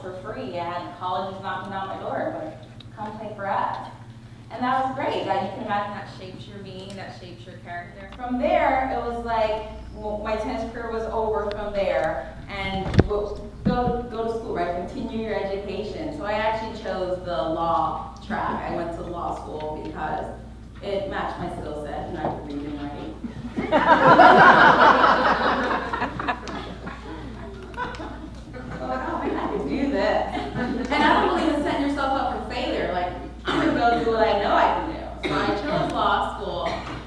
for free. I had colleges knocking on my door, but come play for us. And that was great. That you can imagine that shapes your being, that shapes your character. From there, it was like, well, my tennis career was over from there, and go to school, right? Continue your education. So I actually chose the law track. I went to law school because it matched my skill set, and I could read and write. So like, oh man, I could do this. And I don't believe in setting yourself up for failure. Like, I'm gonna go do what I know I can do. So I chose law school.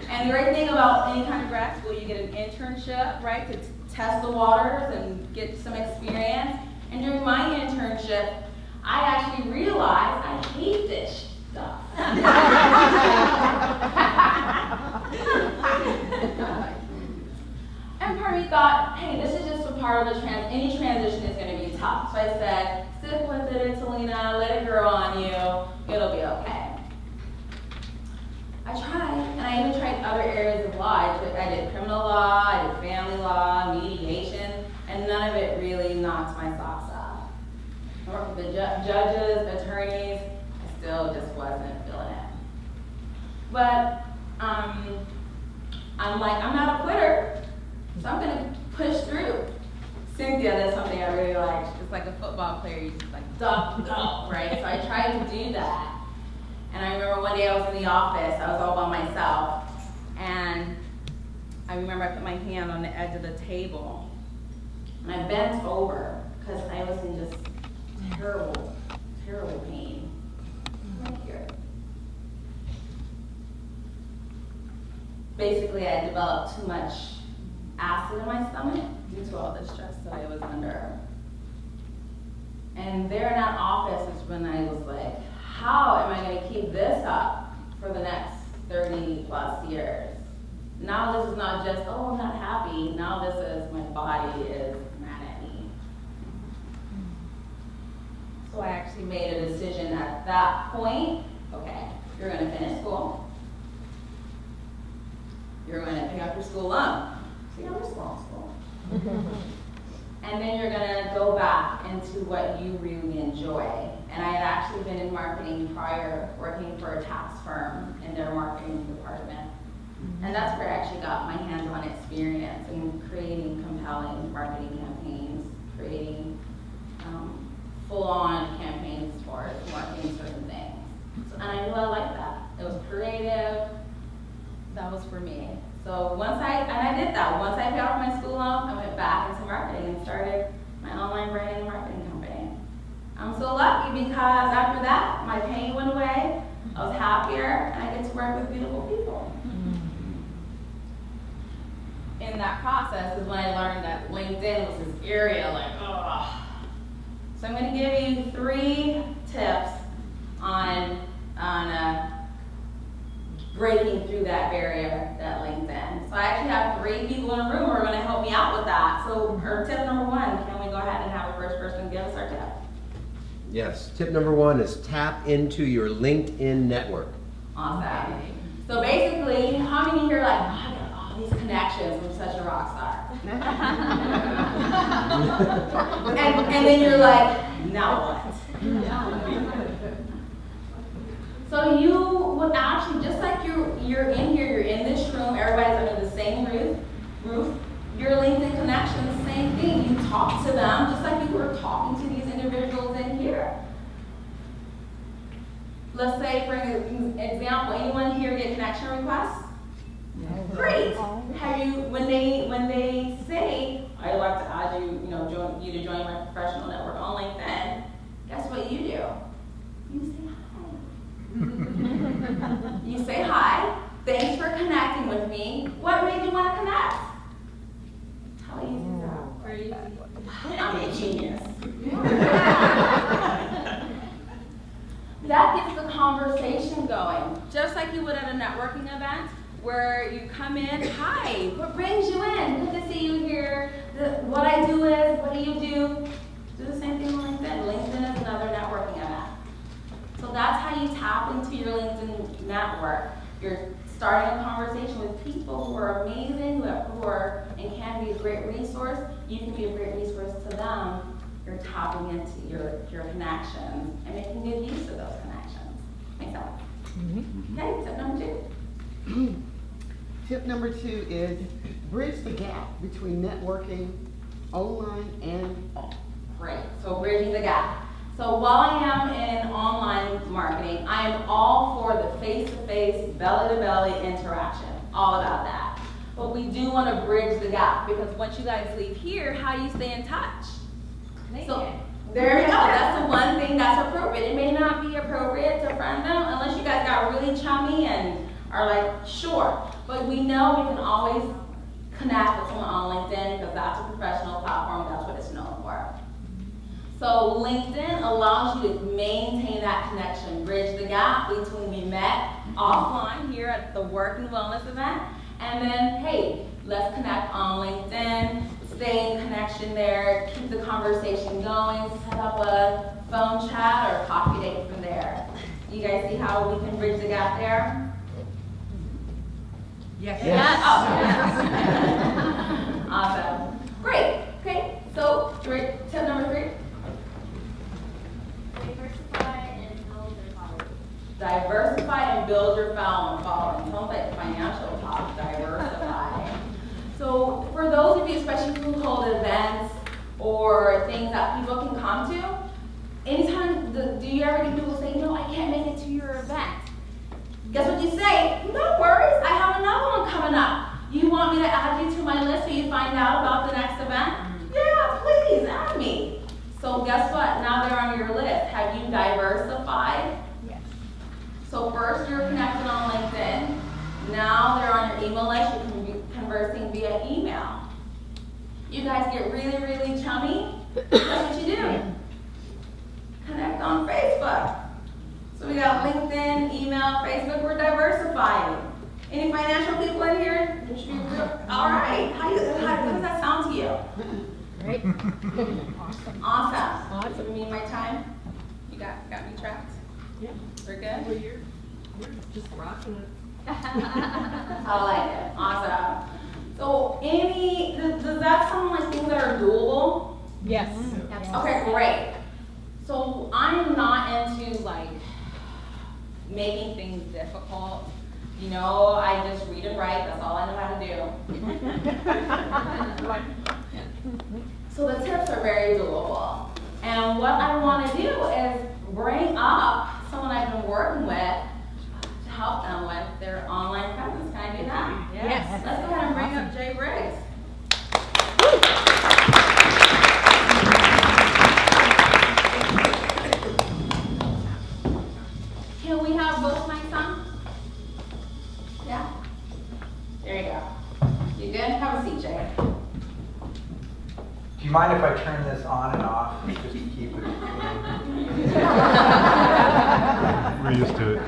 And the great thing about any kind of grad school, you get an internship, right, to test the waters and get some experience. And during my internship, I actually realized I hate this stuff. And part of me thought, hey, this is just a part of the any transition is going to be tough. So I said, stick with it, Italina, let it grow on you, it'll be okay. I tried, and I even tried other areas of law. I did criminal law, I did family law, mediation, and none of it really knocked my socks off. I worked with the judges, attorneys, I still just wasn't feeling it. But I'm like, I'm not a quitter, so I'm gonna push through. Cynthia does something I really like. It's like a football player, you just like duck, go, right? So I tried to do that. And I remember one day I was in the office, I was all by myself, and I remember I put my hand on the edge of the table, and I bent over, because I was in just terrible, terrible pain. Right here. Basically, I developed too much acid in my stomach due to all the stress that I was under. And there in that office is when I was like, how am I going to keep this up for the next 30 plus years? Now this is not just, oh, I'm not happy. Now this is, my body is mad at me. So I actually made a decision at that point, okay, you're going to finish school. You're going to pick up your school loan. See, I'm responsible. And then you're going to go back into what you really enjoy. And I had actually been in marketing prior, working for a tax firm in their marketing department. And that's where I actually got my hands-on experience in creating compelling marketing campaigns, creating full-on campaigns for marketing certain things. And I knew I liked that. It was creative. That was for me. So I did that. Once I paid off my school loan, I went back into marketing and started my online branding and marketing company. I'm so lucky because after that, my pain went away, I was happier, and I get to work with beautiful people. In that process is when I learned that LinkedIn was this area like, ugh. So I'm going to give you 3 tips on breaking through that barrier, that LinkedIn. So I actually have 3 people in a room who are going to help me out with that. So our tip number 1, can we go ahead and have the first person give us our tip? Yes, tip number 1 is tap into your LinkedIn network. Awesome. So basically, how many here are like, oh, I got all these connections, I'm such a rock star. and then you're like, now what? So you would actually, just like you're in here, you're in this room, everybody's under the same roof, your LinkedIn connection is the same thing. You talk to them just like you were talking to these individuals in here. Let's say, for example, anyone here get connection requests? Great. Have you, when they say, I'd like to add you, to join my professional network on LinkedIn, guess what you do? You say hi. You say hi. Thanks for connecting with me. What made you want to connect? How easy is that? Very easy. I'm a genius. That gets the conversation going. Just like you would at a networking event where you come in, hi, what brings you in? Good to see you here. What I do is, what do you do? Do the same thing on LinkedIn. LinkedIn is another networking event. So that's how you tap into your LinkedIn network. You're starting a conversation with people who are amazing, who are and can be a great resource. You can be a great resource to them you're tapping into your connections and making good use of those connections. Make sense? Okay, tip number 2. Tip number 2 is bridge the gap between networking online and off. Great, so bridging the gap. So while I am in online marketing, I am all for the face-to-face, belly-to-belly interaction, all about that. But we do want to bridge the gap because once you guys leave here, how do you stay in touch? So there we go, that's the one thing that's appropriate. It may not be appropriate to friend them unless you guys got really chummy and are like, sure. But we know we can always connect with someone on LinkedIn because that's a professional platform, that's what it's known for. So LinkedIn allows you to maintain that connection, bridge the gap between we met offline here at the work and wellness event, and then, hey, let's connect on LinkedIn, stay in connection there, keep the conversation going, set up a phone chat or coffee date from there. You guys see how we can bridge the gap there? Yes. Yes. Oh. Awesome. Great. Okay. So tip number 3. Diversify and build your following. Sounds like financial talk. Diversify. So for those of you, especially who hold events or things that people can come to, anytime do you ever get people say, no, I can't make it to your event? Guess what you say? No worries, I have another one coming up. You want me to add you to my list so you find out about the next event? Yeah, please, add me. So guess what? Now they're on your list. Have you diversified? Yes. So first you're connected on LinkedIn. Now they're on your email list. You can be conversing via email. You guys get really, really chummy. That's what you do. Connect on Facebook. So we got LinkedIn, email, Facebook. We're diversifying. Any financial people in here? All right. How does that sound to you? Great. Awesome. So me and my time. You got me tracked. Yeah. We're good. Well, you're just rocking it. I like it. Awesome. So does that sound like things that are doable? Yes. Okay, great. So I'm not into like making things difficult. You know, I just read and write. That's all I know how to do. So the tips are very doable. And what I want to do is bring up someone I've been working with to help them with their online presence. Can I do that? Yes. Let's go ahead and bring up Jay Briggs. Can we have both mics on? Yeah? There you go. You good? Have a seat, Jay. Do you mind if I turn this on and off just to keep it? We're used to it.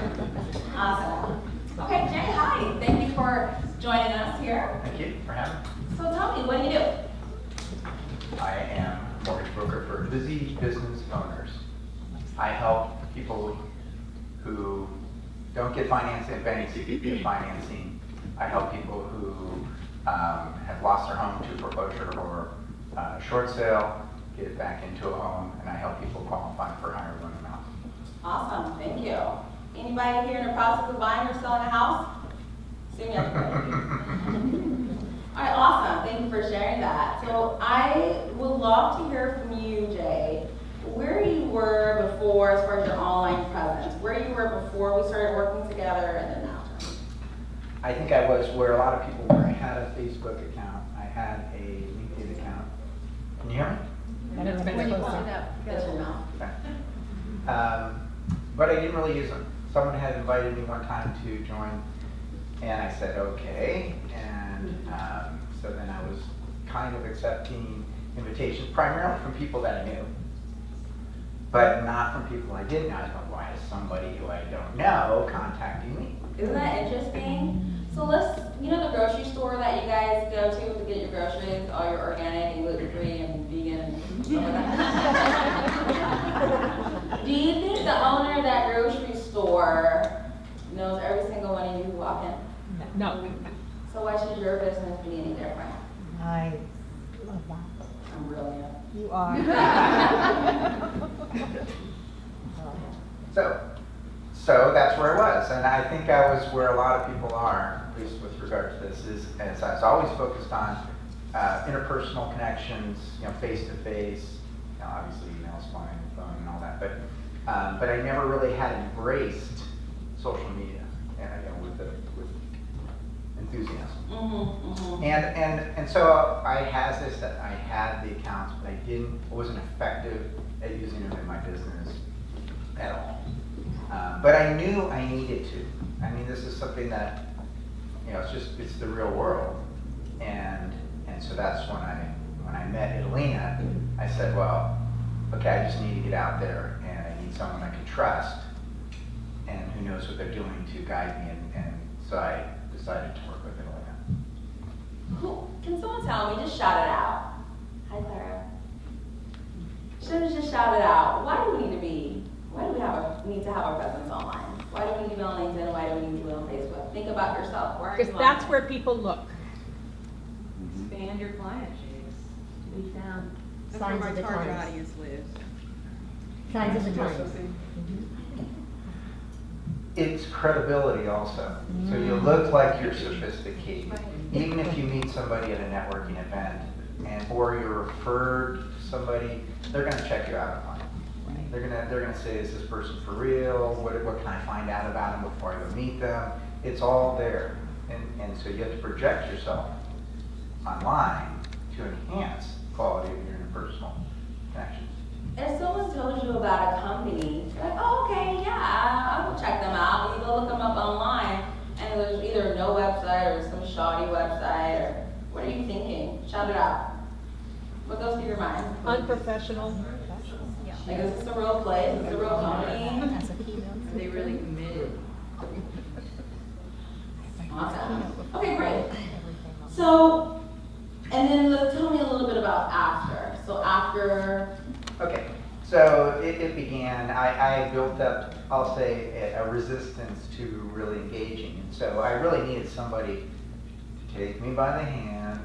Awesome. Okay, Jay, hi. Thank you for joining us here. Thank you for having me. So tell me, what do you do? I am a mortgage broker for busy business owners. I help people who don't get financing, if any, to get financing. I help people who have lost their home to foreclosure or short sale, get it back into a home, and I help people qualify for higher loan amounts. Awesome, thank you. Anybody here in the process of buying or selling a house? Assume you have to. All right, awesome. Thank you for sharing that. So I would love to hear from you, Jay, where you were before as far as your online presence, where you were before we started working together and then after. I think I was where a lot of people were. I had a Facebook account. I had a LinkedIn account. Can you hear me? And it's been closer. That's your mouth. Okay. But I didn't really use them. Someone had invited me one time to join, and I said, okay. And so then I was kind of accepting invitations, primarily from people that I knew, but not from people I didn't know. I was going, why is somebody who I don't know contacting me? Isn't that interesting? So you know the grocery store that you guys go to get your groceries, all your organic and gluten-free and vegan and stuff like that? Do you think the owner of that grocery store knows every single one of you who walk in? No. So why should your business be any different? I love that. I'm brilliant. You are. So that's where I was, and I think I was where a lot of people are, at least with regard to this, as I was always focused on interpersonal connections, face to face, obviously emails, phone, and all that, but I never really had embraced social media, with enthusiasm. Mm-hmm, mm-hmm. And so I had the accounts, but I wasn't effective at using them in my business at all. But I knew I needed to. I mean, this is something that, it's the real world. And so that's when I met Italina, I said, well, okay, I just need to get out there and I need someone I can trust and who knows what they're doing to guide me. And so I decided to work with Italina. Cool. Can someone tell me, just shout it out. Hi, Clara. Just shout it out. Why do we need to have a presence online? Why do we need to be on LinkedIn? Why do we need to be on Facebook? Think about yourself. Where are you Because that's online? where people look. Expand your client base. We found That's where signs my of the target times. audience lives. Signs of the Yes, times. It's credibility also. So you look like you're sophisticated. Even if you meet somebody at a networking event or you're referred to somebody, they're gonna check you out online. They're gonna say, is this person for real? What can I find out about them before I go meet them? It's all there. And so you have to project yourself online to enhance the quality of your interpersonal connections. If someone tells you about a company, you're like, oh, okay, yeah, I'll check them out. And you go look them up online, and there's either no website or some shoddy website, or what are you thinking? Shout it out. What goes through your mind? Unprofessional. Like, is this a real place? Is this a real company? As a keynote. Are they really committed? Awesome. Okay, great. So, and then tell me a little bit about after. So after, Okay, so it began, I built up, I'll say, a resistance to really engaging. And so I really needed somebody to take me by the hand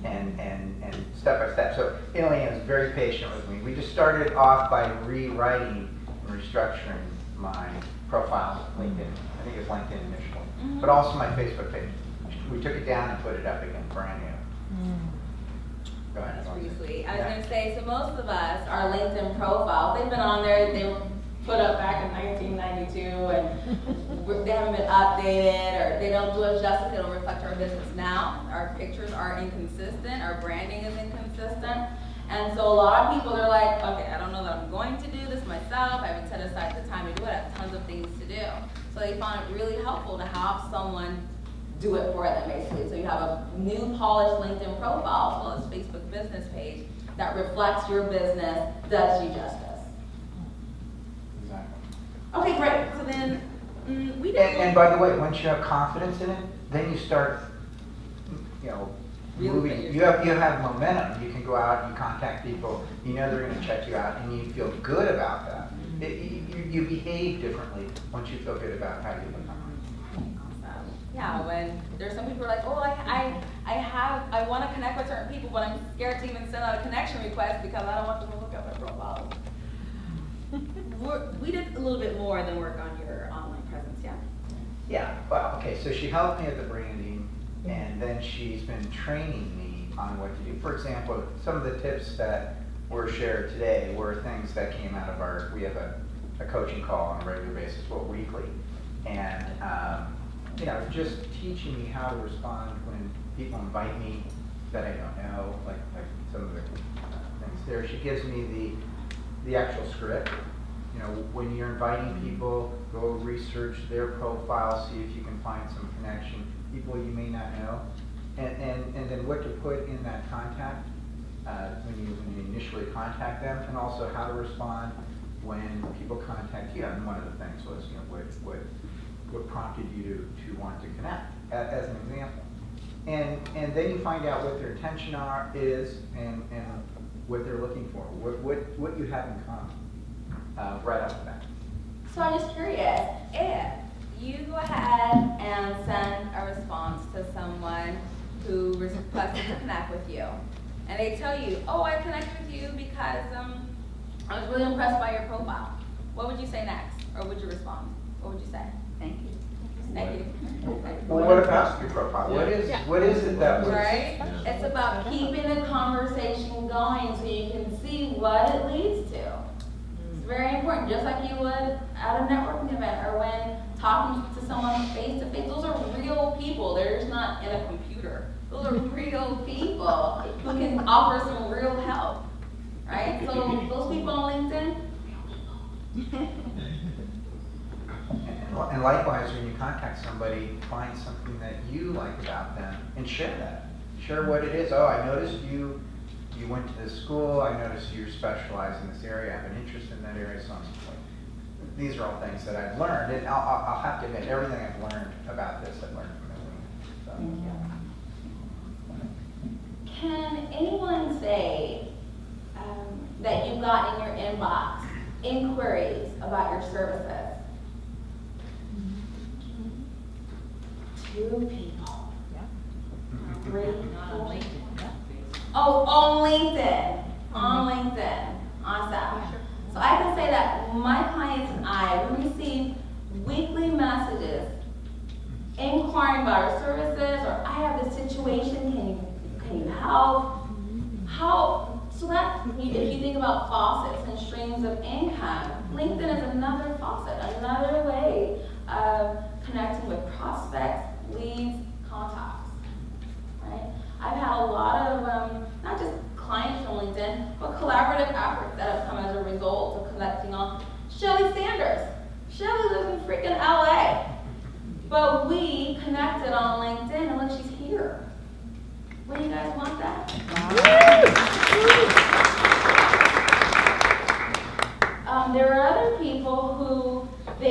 and step by step. So Italina was very patient with me. We just started off by rewriting and restructuring my profile, LinkedIn. I think it was LinkedIn initially, but also my Facebook page. We took it down and put it up again, brand new. Go ahead. that's pretty sweet. I was gonna say, so most of us, our LinkedIn profiles, they've been on there, they were put up back in 1992, and they haven't been updated, or they don't do us justice, they don't reflect our business now. Our pictures are inconsistent, our branding is inconsistent. And so a lot of people, they're like, okay, I don't know that I'm going to do this myself, I haven't set aside the time to do it, I have tons of things to do. So they found it really helpful to have someone do it for them, basically. So you have a new polished LinkedIn profile, as well as Facebook business page, that reflects your business, does you justice. Exactly. Okay, great. So then, we did. And by the way, once you have confidence in it, then you start, Really moving. put You have momentum. You can go out, you contact people, you know they're going to check you out, and you feel good about that. You behave differently once you feel good about how you look online. Yeah, when there's some people who are like, oh, I want to connect with certain people, but I'm scared to even send out a connection request because I don't want them to look at my profile. We did a little bit more than work on your online presence, yeah? Yeah, well, okay, so she helped me with the branding, and then she's been training me on what to do. For example, some of the tips that were shared today were things that came out of we have a coaching call on a regular basis, well, weekly. And, just teaching me how to respond when people invite me that I don't know, like some of the things there. She gives me the actual script. When you're inviting people, go research their profile, see if you can find some connection, people you may not know, and then what to put in that contact when you initially contact them, and also how to respond when people contact you. And one of the things was, what prompted you to want to connect, as an example. And then you find out what their intention is and what they're looking for, what you have in common. Right off the bat. So I'm just curious, if you go ahead and send a response to someone who requested to connect with you, and they tell you, oh, I connected with you because I was really impressed by your profile. What would you say next? Or would you respond? What would you say? Thank you. Thank you. Well, what about your profile? What is it that was? Right? It's about keeping the conversation going so you can see what it leads to. It's very important, just like you would at a networking event or when talking to someone face to face. Those are real people. They're just not in a computer. Those are real people who can offer some real help. Right? So those people on LinkedIn, And likewise, when you contact somebody, find something that you like about them and share that. Share what it is. Oh, I noticed you went to this school. I noticed you specialize in this area. I have an interest in that area, so on and so forth. These are all things that I've learned, and I'll have to admit, everything I've learned about this, I've learned from Eileen. So, can anyone say that you've got in your inbox inquiries about your services? 2 people. 3 Not on LinkedIn. Oh, on LinkedIn. On LinkedIn. Awesome. So I can say that my clients and I receive weekly messages inquiring about our services, or I have this situation, can you help? So that, if you think about faucets and streams of income, LinkedIn is another faucet, another way of connecting with prospects, leads, contacts, right? I've had a lot of, not just clients from LinkedIn, but collaborative efforts that have come as a result of connecting on. Shelly Sanders. Shelly lives in freaking LA. But we connected on LinkedIn, and look, she's here. What do you guys want that? There are other people who we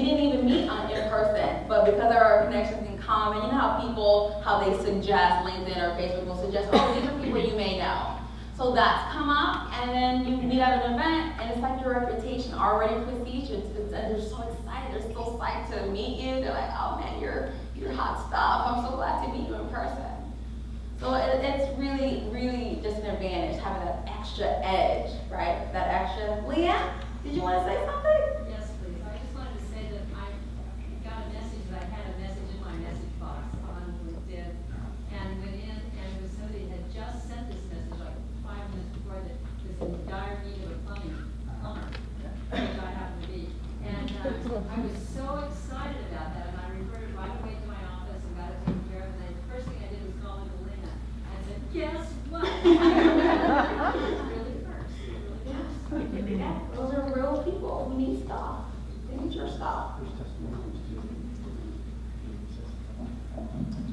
didn't even meet in person, but because of our connections in common, you know how they suggest, LinkedIn or Facebook will suggest, oh, these are people you may know. So that's come up, and then you meet at an event, and it's like your reputation already precedes you. And they're so excited, they're so psyched to meet you. They're like, oh man, you're hot stuff. I'm so glad to meet you in person. So it's really, really just an advantage having that extra edge, right? That extra. Leanne, did you want to say something? Yes, please. I just wanted to say that I got a message, that I had a message in my message box on LinkedIn, and went in, and it was somebody had just sent this message like 5 minutes before that was in dire need of a plumber, which I happen to be. And I was so excited about that, and I referred it right away to my office and got it taken care of. And the first thing I did was call Italina and said, guess what? It really works. It really works. Yeah, those are real people who need stuff. They need your stuff.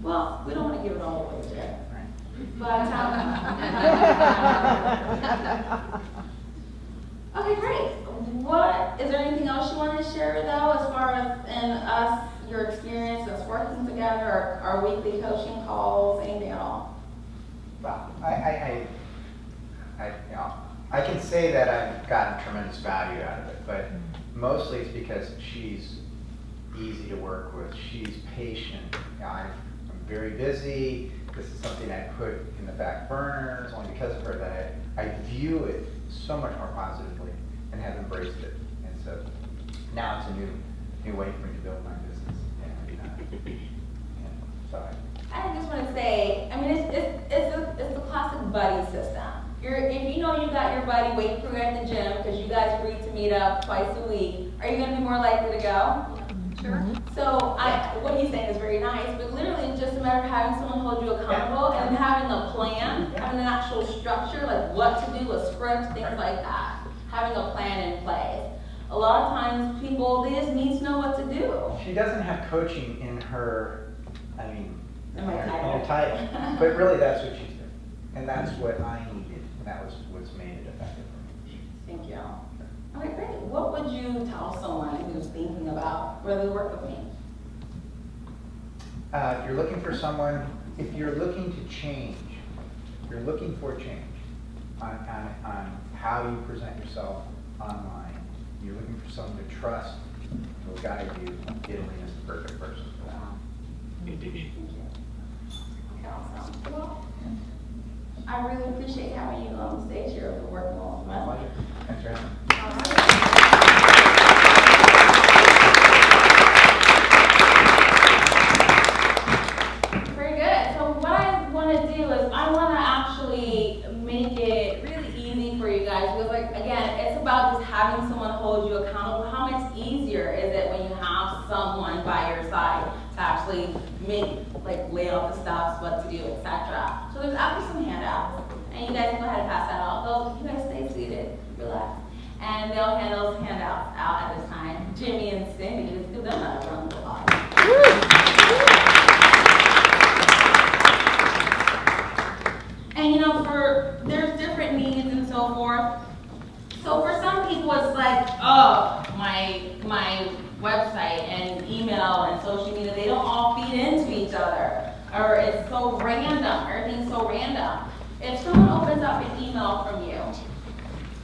Well, we don't want to give it all away today. But, okay, great. Is there anything else you want to share though, as far as your experience us working together, our weekly coaching calls, anything at all? Well, I can say that I've gotten tremendous value out of it, but mostly it's because she's easy to work with. She's patient. I'm very busy. This is something I put in the back burner. It's only because of her that I view it so much more positively and have embraced it. And so now it's a new way for me to build my business. And so I just want to say, I mean, it's the classic buddy system. If you know you got your buddy waiting for you at the gym because you guys agreed to meet up twice a week, are you going to be more likely to go? Sure. So what he's saying is very nice, but literally it's just a matter of having someone hold you accountable and having a plan, having an actual structure, like what to do, a script, things like that. Having a plan in place. A lot of times people, they just need to know what to do. she doesn't have coaching in her, In my in title. her title, but really that's what she's doing. And that's what I needed, and that was what's made it effective for me. Thank you. Okay, great. What would you tell someone who's thinking about whether they work with me? If you're looking for someone, if you're looking to change, you're looking for change on how you present yourself online, you're looking for someone to trust, who will guide you, Italy is the perfect person for that. Awesome. Well, I really appreciate having you on the stage here for working on My my pleasure. Thanks for having me. Very good. So what I want to do is I want to actually make it really easy for you guys because, like, again, it's about just having someone hold you accountable. How much easier is it when you have someone by your side to actually lay out the steps, what to do, etc. So there's actually some handouts, and you guys can go ahead and pass that out. You guys stay seated, relax, and they'll hand those handouts out at this time. Jimmy and Cindy, just give them a round of applause. And there's different needs and so forth. So for some people it's like, oh, my website and email and social media, they don't all feed into each other. Or it's so random, everything's so random. If someone opens up an email from you,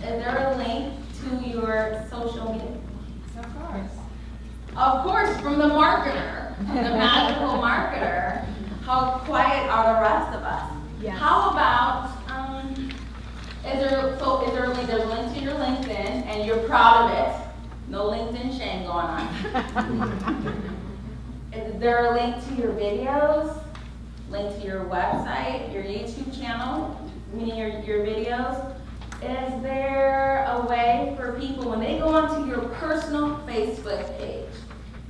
is there a link to your social media? Of course, from the marketer, the magical marketer. How quiet are the rest of us? Yes. How about, is there a link, there's a link to your LinkedIn and you're proud of it. No LinkedIn shame going on. Is there a link to your videos? Link to your website, your YouTube channel, meaning your videos? Is there a way for people, when they go onto your personal Facebook page,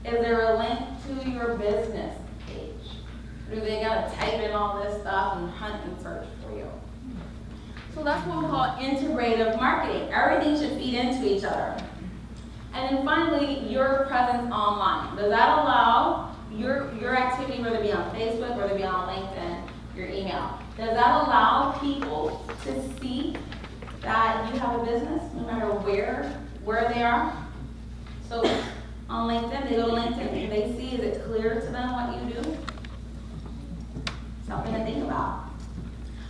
is there a link to your business page? Or do they gotta type in all this stuff and hunt and search for you? So that's what we call integrative marketing. Everything should feed into each other. And then finally, your presence online. Does that allow your activity, whether it be on Facebook, whether it be on LinkedIn, your email, does that allow people to see that you have a business no matter where they are? So on LinkedIn, they go to LinkedIn and they see, is it clear to them what you do? Something to think about.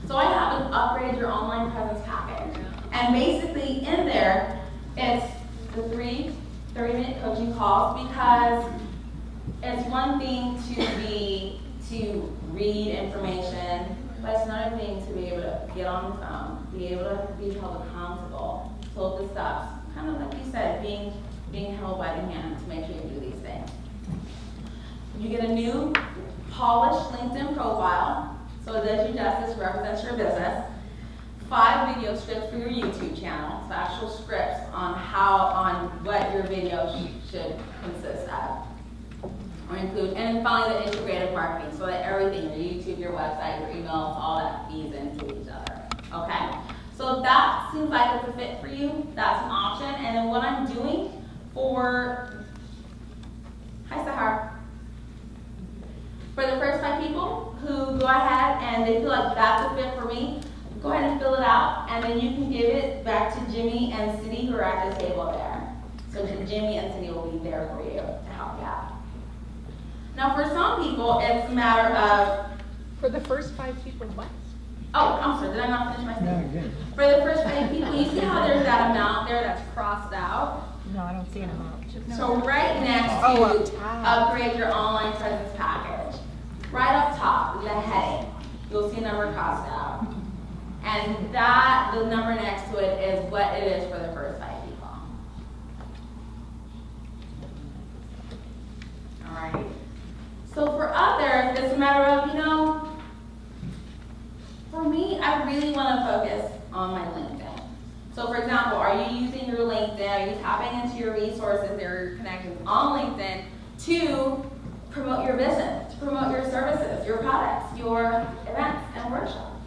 So I have an upgrade your online presence package. And basically in there, it's the 30-minute coaching calls, because it's one thing to read information, but it's another thing to be able to get on the phone, be able to be held accountable. So the steps, kind of like you said, being held by the hand to make sure you do these things. You get a new polished LinkedIn profile, so it does you justice, represents your business. 5 video scripts for your YouTube channel, so actual scripts on what your video should consist of or include. And then finally, the integrative marketing, so that everything, your YouTube, your website, your emails, all that feeds into each other. Okay? So that seems like it's a fit for you. That's an option. And then what I'm doing for, hi Sahar. For the first 5 people who go ahead and they feel like that's a fit for me, go ahead and fill it out, and then you can give it back to Jimmy and Cindy, who are at the table there. So Jimmy and Cindy will be there for you to help you out. Now for some people, it's a matter of, For the first 5 people, what? oh, I'm sorry, did I not finish my statement? For the first 5 people, you see how there's that amount there that's crossed out? No, I don't see an amount. So right next to upgrade your online presence package, right up top, the heading, you'll see a number crossed out. And the number next to it is what it is for the first 5 people. All right. So for others, it's a matter of, for me, I really want to focus on my LinkedIn. So for example, are you using your LinkedIn, are you tapping into your resources, your connections on LinkedIn to promote your business, to promote your services, your products, your events and workshops?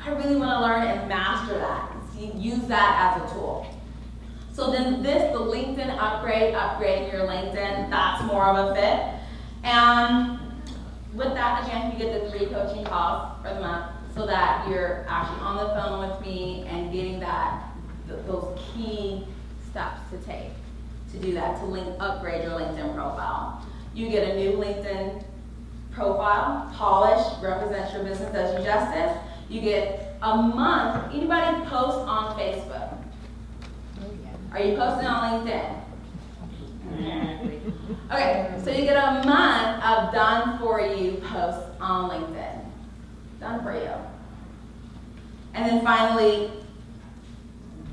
I really want to learn and master that, use that as a tool. So then the LinkedIn upgrading your LinkedIn, that's more of a fit. And with that, again, you get the 3 coaching calls for the month, so that you're actually on the phone with me and getting those key steps to take to do that, to upgrade your LinkedIn profile. You get a new LinkedIn profile, polished, represents your business, does you justice. You get a month. Anybody post on Facebook? Are you posting on LinkedIn? Okay, so you get a month of done for you posts on LinkedIn. done for you. And then finally,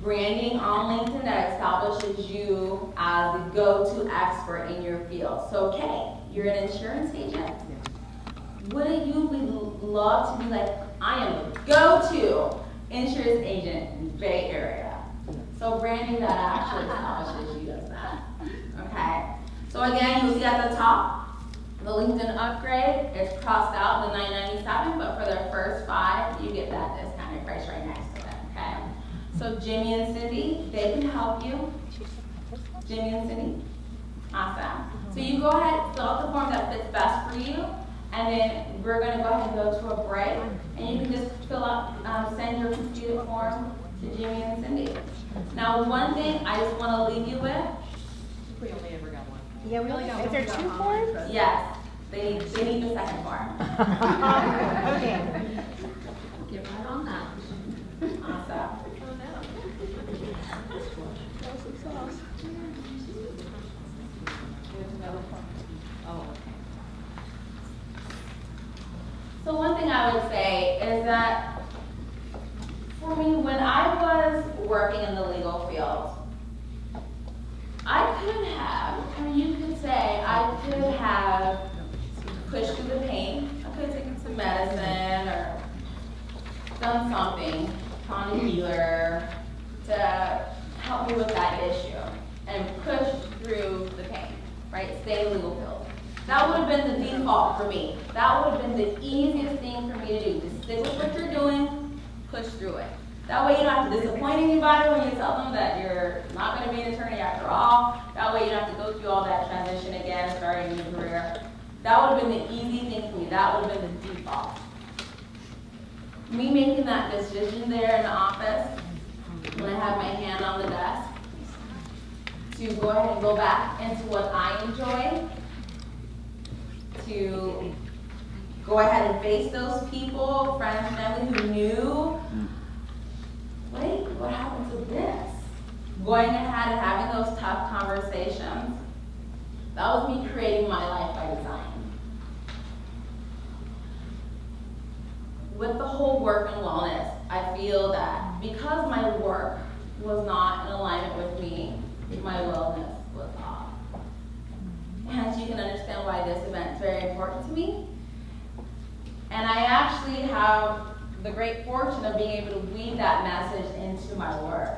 branding on LinkedIn that establishes you as the go-to expert in your field. So, okay, you're an insurance agent. Wouldn't you love to be like, I am the go-to insurance agent in the Bay Area? So branding that actually establishes you as that. Okay? So again, you'll see at the top, the LinkedIn upgrade, it's crossed out the $9.97, but for the first 5, you get that discounted price right next to it. Okay? So Jimmy and Cindy, they can help you. Jimmy and Cindy. Awesome. So you go ahead, fill out the form that fits best for you, and then we're going to go ahead and go to a break, and you can just fill out, send your completed form to Jimmy and Cindy. Now, one thing I just want to leave you with. We only ever got one. Yeah, we only, is there 2 forms? Yes, they need the second form. Okay. Get right on that. Awesome. Oh, okay. So one thing I would say is that for me, when I was working in the legal field, I could have, I mean, you could say I could have pushed through the pain. I could have taken some medicine or done something, found a healer to help me with that issue and push through the pain, right? Stay in the legal field. That would have been the default for me. That would have been the easiest thing for me to do. Just stick with what you're doing, push through it. That way you don't have to disappoint anybody when you tell them that you're not going to be an attorney after all. That way you don't have to go through all that transition again, starting a new career. That would have been the easy thing for me. That would have been the default. Me making that decision there in the office, when I had my hand on the desk, to go ahead and go back into what I enjoy, to go ahead and face those people, friends, family who knew, wait, what happened to this? Going ahead and having those tough conversations, that was me creating my life by design. With the whole work and wellness, I feel that because my work was not in alignment with me, my wellness was off. Hence, you can understand why this event is very important to me. And I actually have the great fortune of being able to weave that message into my work.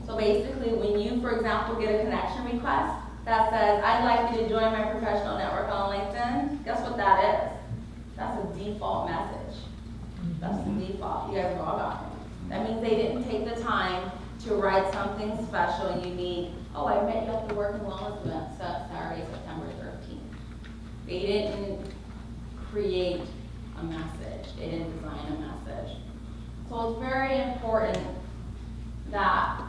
So basically, when you, for example, get a connection request that says, I'd like you to join my professional network on LinkedIn, guess what that is? That's a default message. That's the default. You guys know about it. That means they didn't take the time to write something special and unique. Oh, I met you at the Work and Wellness event Saturday, September 13th. They didn't create a message. They didn't design a message. So it's very important that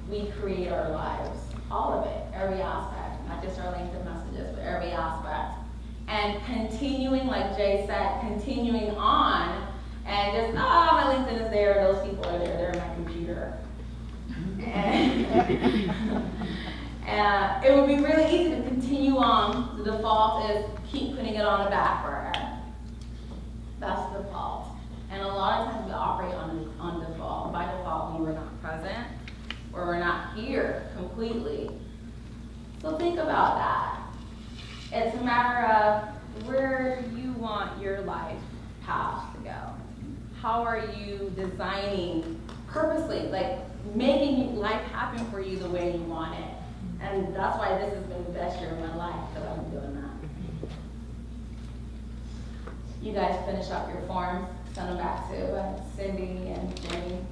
we create our lives, all of it, every aspect, not just our LinkedIn messages, but every aspect. And continuing, like Jay said, continuing on, and just, my LinkedIn is there, those people are there, they're in my computer. And it would be really easy to continue on. The default is keep putting it on the back burner. That's the default. And a lot of times we operate on default. By default, when we're not present, or we're not here completely. So think about that. It's a matter of where you want your life path to go. How are you designing purposely, like making life happen for you the way you want it? And that's why this has been the best year of my life, because I've been doing that. You guys finish up your forms, send them back to Cindy and Jamie.